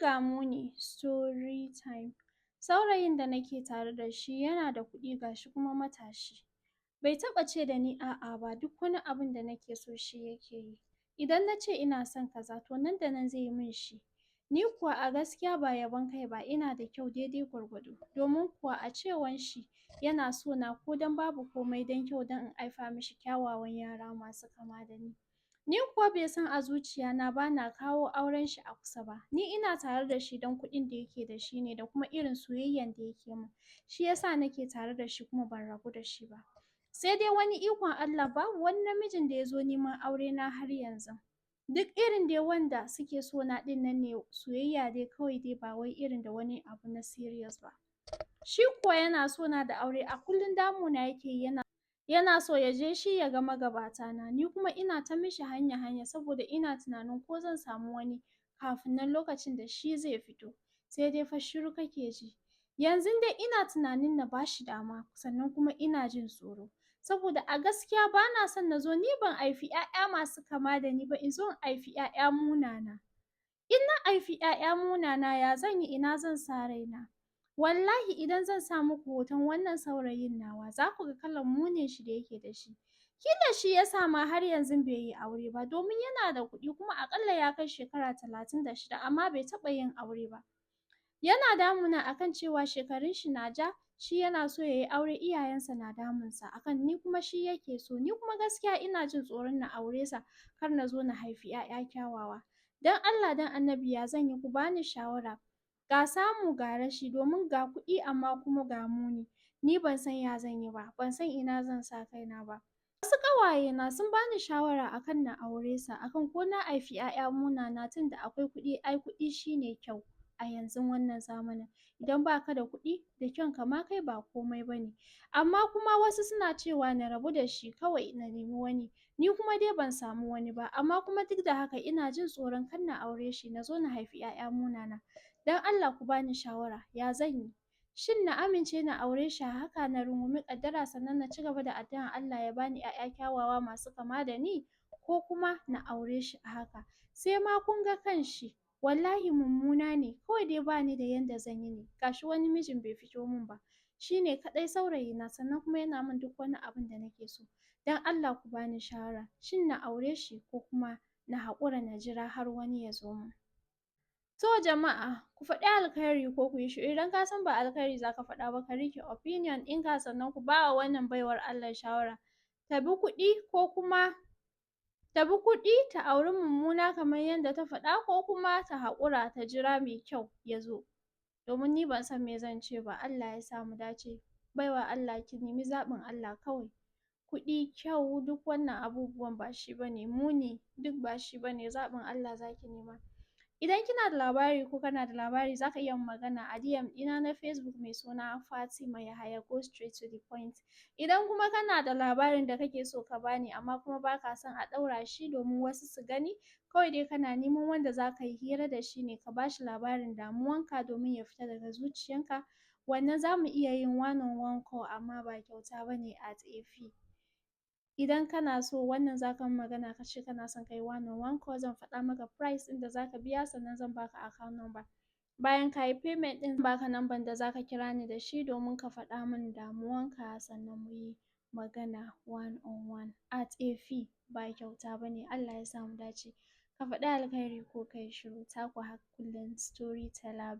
Ga muni story time. Saurayin da nake tare da shi yana da kuɗi gashi kuma matashi. Bai taɓa ce da ni a'a ba, duk wani abin da nake so shi yake yi. Idan na ce ina son kaza to nan da nan zai yi min shi. Ni kuwa a gaskiya ba yabon kai ba, ina da kyau daidai gwargwado. Domin kuwa a cewan shi yana so na ko dan babu komai dan kyau dan in haifa mishi kyawawan yara masu kama da ni. Ni kuwa bai san a zuciya na bana kawo auren shi a kusa ba. Ni ina tare da shi don kuɗin da yake da shi ne da kuma irin soyayyan da yake min. Shi yasa nake tare da shi kuma ban rabu da shi ba. Sai dai wani ikon Allah babu wani namijin da ya zo neman aure na har yanzu. Duk irin dai wanda suke so na ɗin nan ne soyayya dai kawai dai ba wai irin da wani abu na serious ba. Shi kuwa yana so na da aure a kullum damuna yake yana so ya je shi ya ga magabata na, ni kuma ina ta mishi hanya saboda ina tunanin ko zan samu wani kafin nan lokacin da shi zai fito. Sai dai fa shiru kake ji. Yanzu dai ina tunanin na bashi dama sannan kuma ina jin tsoro. Saboda a gaskiya bana son na zo ni ban haifi 'ya'ya masu kama da ni ba in zo in haifi 'ya'ya munana. In na haifi 'ya'ya munana ya zan yi ina zan sa raina. Wallahi idan zan sa muku hoton wannan saurayin nawa za ku ga kalan munin shi da yake da shi. Kila shi ya sa ma har yanzu bai yi aure ba domin yana da kuɗi kuma aƙalla ya kai shekara 36 amma bai taɓa yin aure ba. Yana damuna akan cewa shekarun shi na ja, shi yana so ya yi aure iyayensa na damunsa akan ni kuma shi yake so. Ni kuma gaskiya ina jin tsoron na aure sa kar na zo na haifi 'ya'ya kyawawa. Dan Allah dan Annabi ya zan yi ku bani shawara. Ga samu ga rashi domin ga kuɗi amma kuma ga muni. Ni ban san ya zan yi ba, ban san ina zan sa kaina ba. Wasu ƙawayena sun bani shawara akan na aure sa akan ko na haifi 'ya'ya munana tunda akwai kuɗi ai kuɗi shine kyau a yanzun wannan zamanin. Idan baka da kuɗi da kyan ka ma kai ba komai bane. Amma kuma wasu suna cewa na rabu da shi kawai na nemi wani. Ni kuma dai ban samu wani ba amma kuma duk da haka ina jin tsoron kar na aure shi na zo na haifi 'ya'ya munana. Dan Allah ku bani shawara ya zan yi. Shin na amince na aure shi a haka na rungumi ƙaddara sannan na ci gaba da addu'an Allah ya bani 'ya'ya kyawawa masu kama da ni ko kuma na aure shi a haka. Sai ma kun ga kan shi wallahi mummuna ne kawai dai bani da yanda zan yi ne. Gashi wani mijin bai fito min ba. Shi ne kaɗai saurayina sannan kuma yana min duk wani abin da nake so. Dan Allah ku bani shawara shin na aure shi ko kuma na haƙura na jira har wani ya zo min. To jama'a ku faɗi alkhairi ko ku yi shiru idan ka san ba alkhairi za ka faɗa ba ka riƙe opinion ɗinka sannan ku ba wa wannan baiwar Allah shawara. Ta bi kuɗi ta auri mummuna kamar yadda ta faɗa ko kuma ta haƙura ta jira mai kyau ya zo. Domin ni ban san me zan ce ba Allah ya sa mu dace. Baiwa Allah ki nemi zaɓin Allah kawai. Kuɗi, kyau duk wannan abubuwan ba shi bane, muni duk ba shi bane, zaɓin Allah za ki nema. Idan kina da labari ko kana da labari za ka iya magana a DM ɗina na Facebook mai suna Fatima Yahaya go straight to the point. Idan kuma kana da labarin da kake so ka bani amma kuma baka son a ɗaura shi domin wasu su gani, kawai dai kana neman wanda za ka yi hira da shi ne ka bashi labarin damuwanka domin ya fita daga zuciyanka. Wannan za mu iya yin one on one call amma ba kyauta bane at a fee. Idan kana so wannan za ka magana ka ce kana son kai one on one call zan faɗa maka price ɗin da za ka biya sannan zan baka account number. Bayan ka yi payment ɗin baka number da za ka kira ni da shi domin ka faɗa min damuwanka sannan mu yi magana one on one at a fee ba kyauta bane. Allah ya sa mu dace. Ka faɗi alkhairi ko ka yi shiru. Taku har kullum story teller.